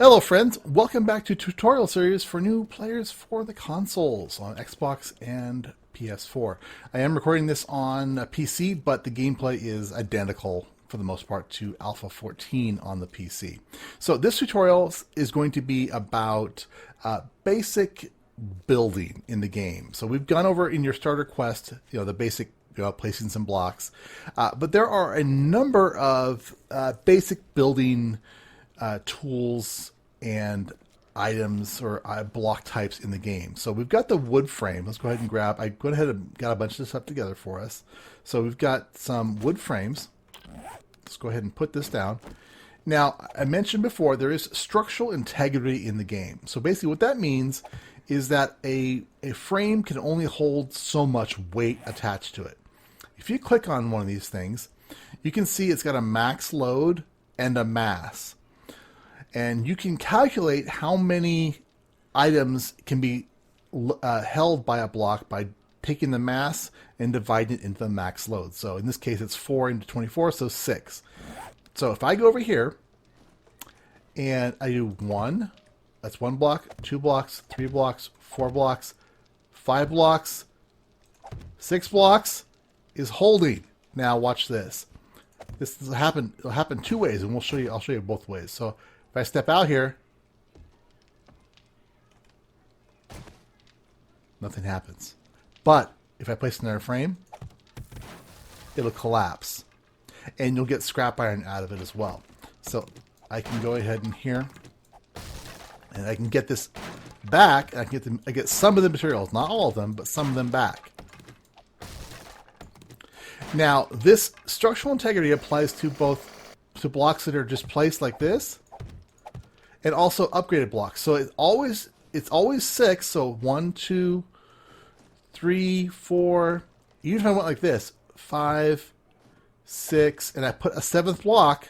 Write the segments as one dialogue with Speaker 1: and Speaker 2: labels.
Speaker 1: Hello friends, welcome back to tutorial series for new players for the consoles on Xbox and PS4. I am recording this on a PC, but the gameplay is identical for the most part to Alpha 14 on the PC. So this tutorial is going to be about basic building in the game. So we've gone over in your starter quest, the basic placing some blocks, but there are a number of basic building tools and items or block types in the game. So we've got the wood frame. Let's go ahead and I went ahead and got a bunch of this stuff together for us. So we've got some wood frames. Let's go ahead and put this down. Now, I mentioned before, there is structural integrity in the game. So basically what that means is that a frame can only hold so much weight attached to it. If you click on one of these things, you can see it's got a max load and a mass. And you can calculate how many items can be held by a block by taking the mass and dividing it into the max load. So in this case, it's 4 into 24, so 6. So if I go over here and I do 1, that's 1 block, 2 blocks, 3 blocks, 4 blocks, 5 blocks, 6 blocks is holding. Now watch this. This will happen. It'll happen two ways, and I'll show you both ways. So if I step out here, nothing happens. But if I place another frame, it'll collapse. And you'll get scrap iron out of it as well. So I can go ahead in here, and I can get this back. I get some of the materials, not all of them, but some of them back. Now, this structural integrity applies to both blocks that are just placed like this, and also upgraded blocks. So it's always 6. So 1, 2, 3, 4. Even if I went like this, 5, 6, and I put a 7th block,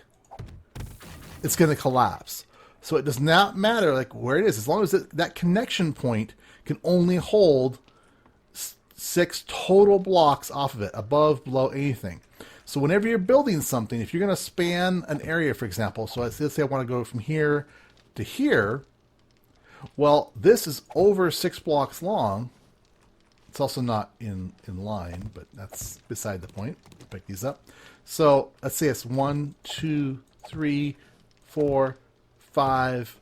Speaker 1: it's going to collapse. So it does not matter like where it is, as long as that connection point can only hold 6 total blocks off of it, above, below, anything. So whenever you're building something, if you're going to span an area, for example, so let's say I want to go from here to here, well, this is over 6 blocks long. It's also not in line, but that's beside the point. Pick these up. So let's say it's 1, 2, 3, 4, 5,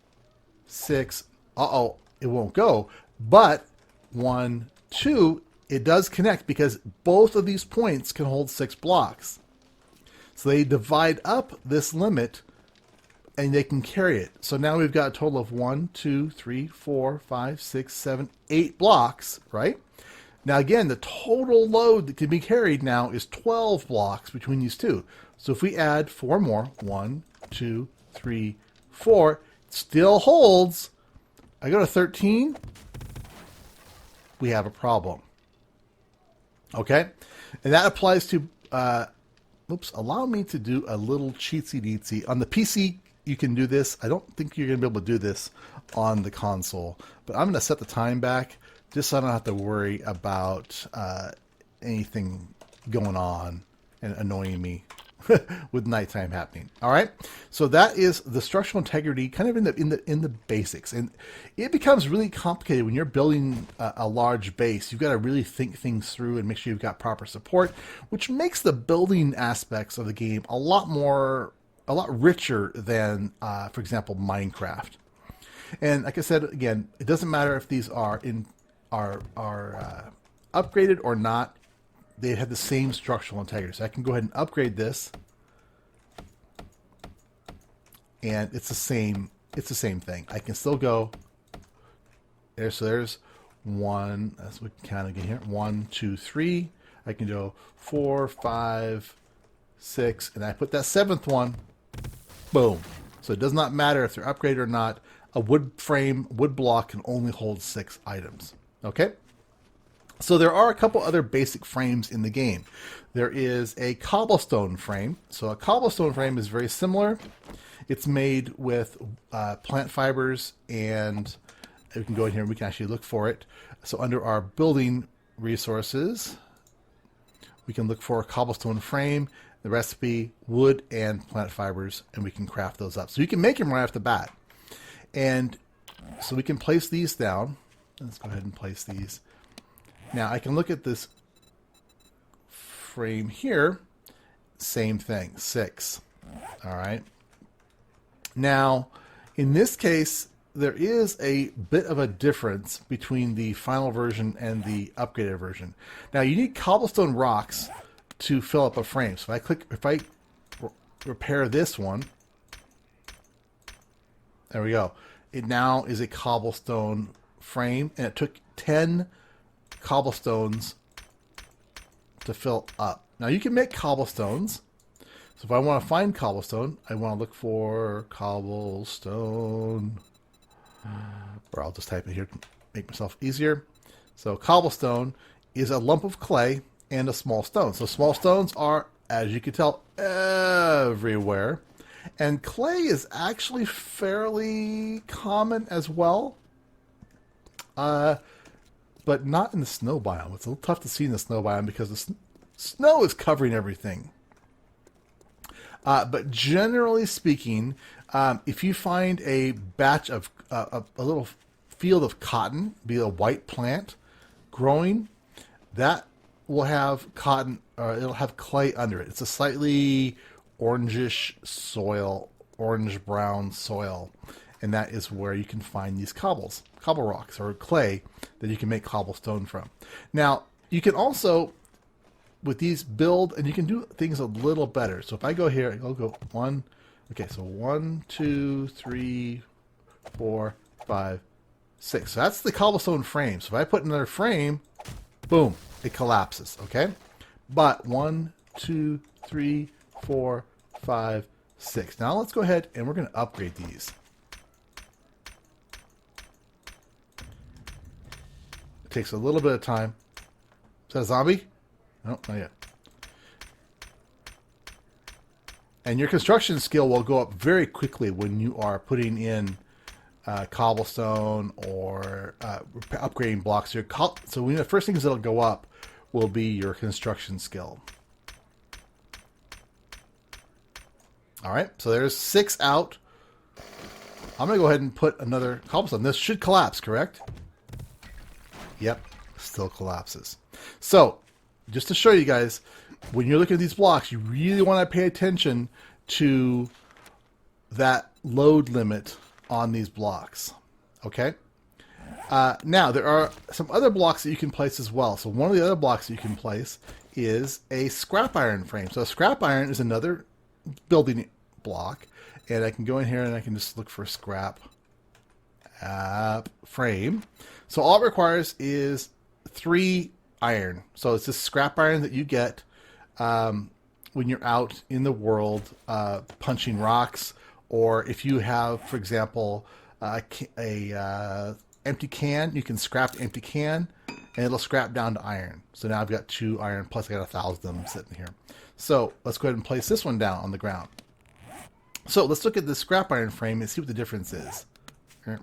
Speaker 1: 6. Uh-oh, it won't go. But 1, 2, it does connect because both of these points can hold 6 blocks. So they divide up this limit and they can carry it. So now we've got a total of 1, 2, 3, 4, 5, 6, 7, 8 blocks, right? Now again, the total load that can be carried now is 12 blocks between these two. So if we add 4 more, 1, 2, 3, 4, it still holds. I go to 13, we have a problem. Okay? And that applies to, allow me to do a little cheatsy-deatsy. On the PC, you can do this. I don't think you're going to be able to do this on the console. But I'm going to set the time back just so I don't have to worry about anything going on and annoying me with nighttime happening. All right, so that is the structural integrity, kind of in the basics, and it becomes really complicated when you're building a large base. You've got to really think things through and make sure you've got proper support, which makes the building aspects of the game a lot richer than, for example, Minecraft. And like I said, again, it doesn't matter if these are upgraded or not. They have the same structural integrity. So I can go ahead and upgrade this, and it's the same thing. I can still go there. So there's 1. That's what we can count again here. 1, 2, 3. I can go 4, 5, 6, and I put that 7th one. Boom. So it does not matter if they're upgraded or not. A wood block can only hold 6 items. Okay. So there are a couple other basic frames in the game. There is a cobblestone frame. So a cobblestone frame is very similar. It's made with plant fibers, and we can go in here and we can actually look for it. So under our building resources, we can look for a cobblestone frame, the recipe, wood, and plant fibers, and we can craft those up. So you can make them right off the bat. And so we can place these down. Let's go ahead and place these. Now I can look at this frame here. Same thing, 6. All right. Now, in this case, there is a bit of a difference between the final version and the upgraded version. Now, you need cobblestone rocks to fill up a frame. So if I repair this one, there we go. It now is a cobblestone frame, and it took 10 cobblestones to fill up. Now, you can make cobblestones. So if I want to find cobblestone, I want to look for cobblestone. Or I'll just type it here to make myself easier. So cobblestone is a lump of clay and a small stone. So small stones are, as you can tell, everywhere. And clay is actually fairly common as well. But not in the snow biome. It's a little tough to see in the snow biome because the snow is covering everything. But generally speaking, if you find a batch of a little field of cotton, be a white plant growing, that will have cotton, or it'll have clay under it. It's a slightly orangish soil, orange-brown soil, and that is where you can find these cobble rocks or clay that you can make cobblestone from. Now, you can also, with these, build, and you can do things a little better. So if I go here, I'll go 1, okay, so 1, 2, 3, 4, 5, 6. So that's the cobblestone frame. So if I put another frame, boom, it collapses, okay? But 1, 2, 3, 4, 5, 6. Now let's go ahead and we're going to upgrade these. It takes a little bit of time. Is that a zombie? No, not yet. And your construction skill will go up very quickly when you are putting in cobblestone or upgrading blocks. So one of the first things that'll go up will be your construction skill. All right, so there's 6 out. I'm going to go ahead and put another cobblestone. This should collapse, correct? Yep, still collapses. So, just to show you guys, when you're looking at these blocks, you really want to pay attention to that load limit on these blocks. Okay? Now, there are some other blocks that you can place as well. So one of the other blocks that you can place is a scrap iron frame. So a scrap iron is another building block. And I can go in here and I can just look for scrap frame. So all it requires is 3 iron. So it's this scrap iron that you get when you're out in the world punching rocks, or if you have, for example, a empty can, you can scrap the empty can and it'll scrap down to iron. So now I've got 2 iron, plus I got 1,000 of them sitting here. So let's go ahead and place this one down on the ground. So let's look at this scrap iron frame and see what the difference is. And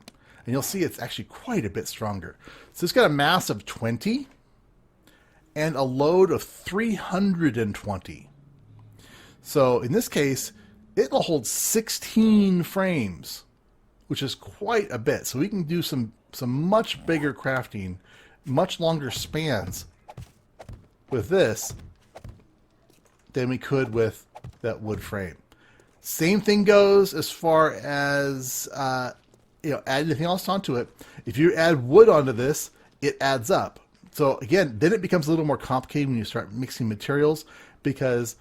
Speaker 1: you'll see it's actually quite a bit stronger. So it's got a mass of 20 and a load of 320. So in this case, it'll hold 16 frames, which is quite a bit. So we can do some much bigger crafting, much longer spans with this than we could with that wood frame. Same thing goes as far as add anything else onto it. If you add wood onto this, it adds up. So again, then it becomes a little more complicated when you start mixing materials, because,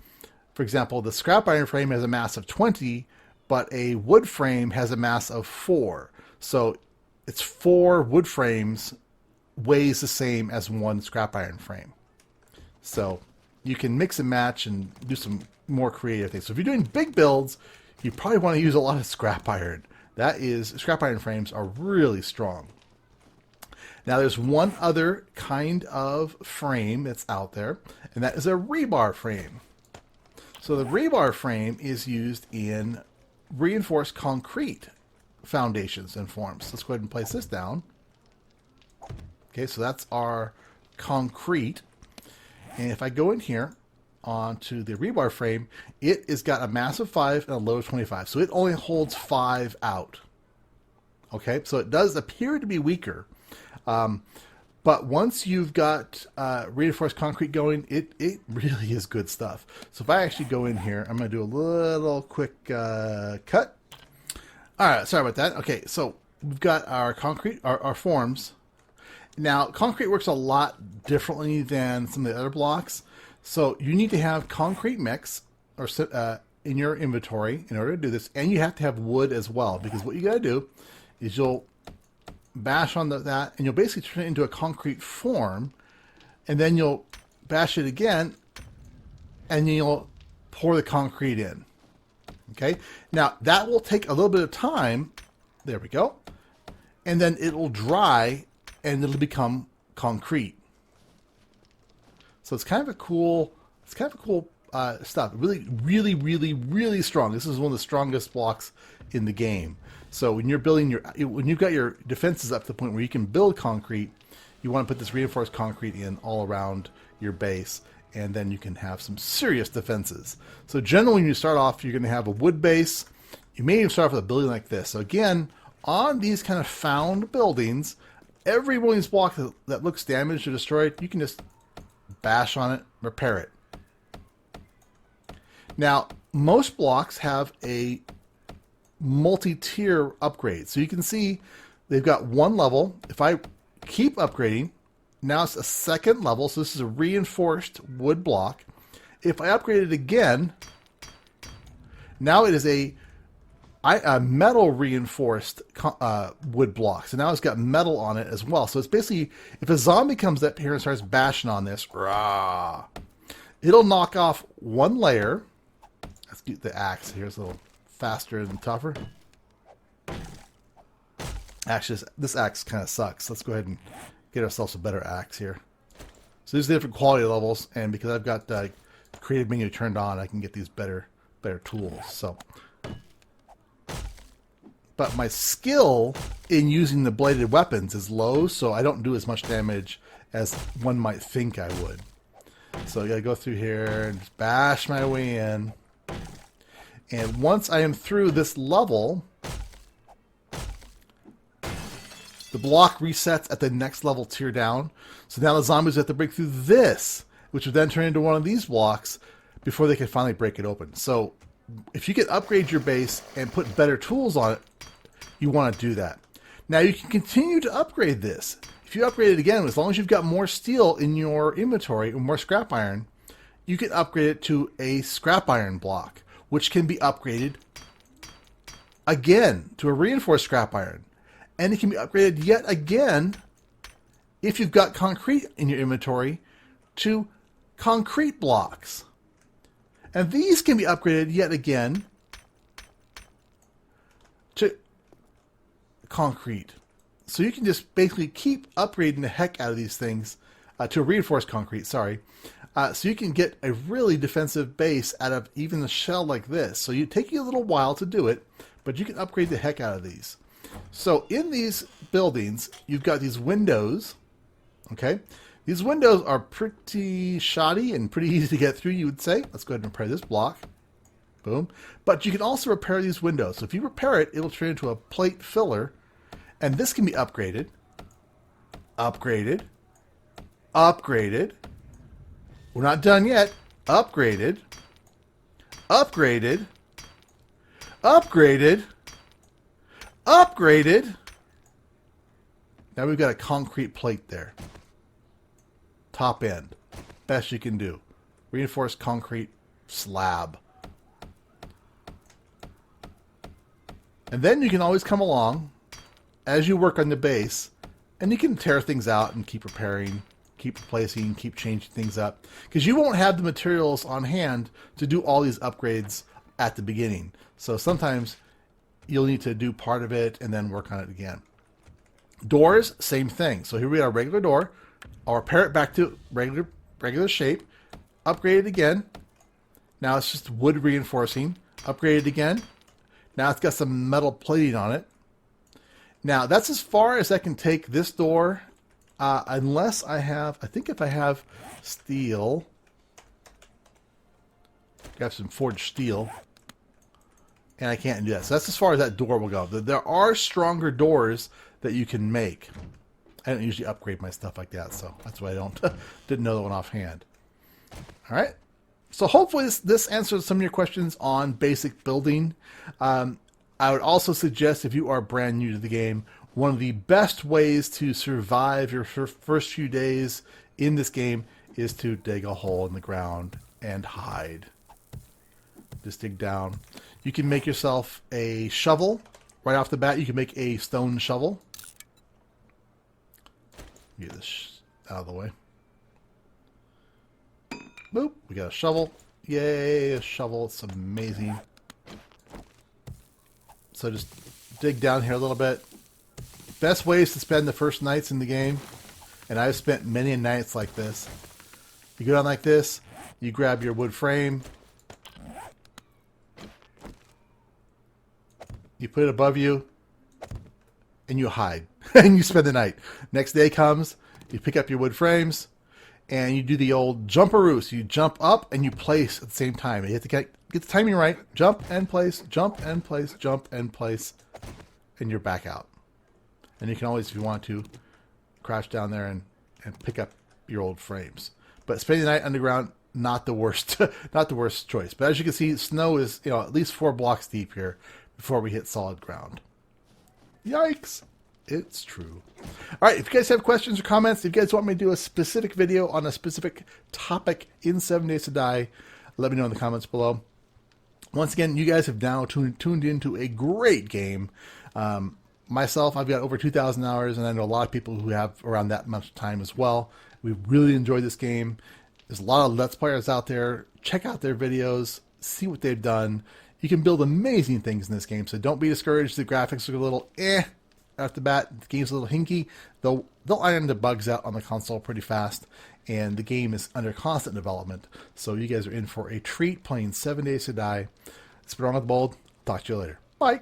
Speaker 1: for example, the scrap iron frame has a mass of 20, but a wood frame has a mass of 4. So it's 4 wood frames weighs the same as 1 scrap iron frame. So you can mix and match and do some more creative things. So if you're doing big builds, you probably want to use a lot of scrap iron. Scrap iron frames are really strong. Now there's one other kind of frame that's out there, and that is a rebar frame. So the rebar frame is used in reinforced concrete foundations and forms. Let's go ahead and place this down. Okay, so that's our concrete. And if I go in here onto the rebar frame, it has got a mass of 5 and a load of 25. So it only holds 5 out. Okay, so it does appear to be weaker. But once you've got reinforced concrete going, it really is good stuff. So if I actually go in here, I'm going to do a little quick cut. All right, sorry about that. Okay, so we've got our concrete, our forms. Now, concrete works a lot differently than some of the other blocks. So you need to have concrete mix or in your inventory in order to do this. And you have to have wood as well, because what you got to do is you'll bash on that, and you'll basically turn it into a concrete form, and then you'll bash it again, and you'll pour the concrete in. Okay, now that will take a little bit of time. There we go, and then it'll dry, and it'll become concrete. So it's kind of a cool. Stuff. Really, really, really, really strong. This is one of the strongest blocks in the game. So when you're building when you've got your defenses up to the point where you can build concrete, you want to put this reinforced concrete in all around your base, and then you can have some serious defenses. So generally when you start off, you're going to have a wood base. You may even start off with a building like this. So again, on these kind of found buildings, every one of these blocks that looks damaged or destroyed, you can just bash on it, repair it. Now, most blocks have a multi-tier upgrade. So you can see they've got one level. If I keep upgrading, now it's a second level. So this is a reinforced wood block. If I upgrade it again, now it is a metal reinforced wood block. So now it's got metal on it as well. So it's basically, if a zombie comes up here and starts bashing on this, rah, it'll knock off one layer. Let's do the axe. Here's a little faster and tougher. Actually, this axe kind of sucks. Let's go ahead and get ourselves a better axe here. So these are the different quality levels, and because I've got creative menu turned on, I can get these better tools. So, but my skill in using the bladed weapons is low, so I don't do as much damage as one might think I would. So I gotta go through here and just bash my way in. And once I am through this level, the block resets at the next level tier down. So now the zombies have to break through this, which would then turn into one of these blocks before they can finally break it open. So if you can upgrade your base and put better tools on it, you want to do that. Now you can continue to upgrade this. If you upgrade it again, as long as you've got more steel in your inventory or more scrap iron, you can upgrade it to a scrap iron block, which can be upgraded again to a reinforced scrap iron. And it can be upgraded yet again if you've got concrete in your inventory to concrete blocks. And these can be upgraded yet again to concrete. So you can just basically keep upgrading the heck out of these things to reinforced concrete, sorry. So you can get a really defensive base out of even a shell like this. So it takes you a little while to do it, but you can upgrade the heck out of these. So in these buildings, you've got these windows, okay? These windows are pretty shoddy and pretty easy to get through, you would say. Let's go ahead and repair this block. Boom. But you can also repair these windows. So if you repair it, it'll turn into a plate filler. And this can be upgraded. Upgraded. Upgraded. We're not done yet. Upgraded. Upgraded. Upgraded. Upgraded. Now we've got a concrete plate there. Top end. Best you can do. Reinforced concrete slab. And then you can always come along as you work on the base, and you can tear things out and keep repairing, keep replacing, keep changing things up, because you won't have the materials on hand to do all these upgrades at the beginning. So sometimes you'll need to do part of it and then work on it again. Doors, same thing. So here we have a regular door. I'll repair it back to regular shape, upgrade it again. Now it's just wood reinforcing. Upgrade it again. Now it's got some metal plating on it. Now, that's as far as I can take this door, unless I think if I have steel, got some forged steel. and I can't do that. So that's as far as that door will go. There are stronger doors that you can make. I don't usually upgrade my stuff like that, so that's why I didn't know that one offhand. All right. So hopefully this answers some of your questions on basic building. I would also suggest, if you are brand new to the game, one of the best ways to survive your first few days in this game is to dig a hole in the ground and hide. Just dig down. You can make yourself a shovel. Right off the bat, you can make a stone shovel. Get this out of the way. Boop. We got a shovel. Yay, a shovel. It's amazing. So just dig down here a little bit. Best ways to spend the first nights in the game, and I've spent many nights like this. You go down like this, you grab your wood frame, you put it above you, and you hide. And you spend the night. Next day comes, you pick up your wood frames, and you do the old jumperoo. So you jump up and you place at the same time. You have to get the timing right. Jump and place, jump and place, jump and place, and you're back out. And you can always, if you want to, crash down there and pick up your old frames. But spending the night underground, not the worst, not the worst choice. But as you can see, snow is, you know, at least 4 blocks deep here before we hit solid ground. Yikes! It's true. All right, if you guys have questions or comments, if you guys want me to do a specific video on a specific topic in 7 Days to Die, let me know in the comments below. Once again, you guys have now tuned into a great game. Myself, I've got over 2,000 hours, and I know a lot of people who have around that much time as well. We really enjoyed this game. There's a lot of Let's Players out there. Check out their videos. See what they've done. You can build amazing things in this game, so don't be discouraged. The graphics are a little off the bat. The game's a little hinky. They'll iron the bugs out on the console pretty fast, and the game is under constant development. So you guys are in for a treat playing 7 Days to Die. It's been RongoTheBold. Talk to you later. Bye.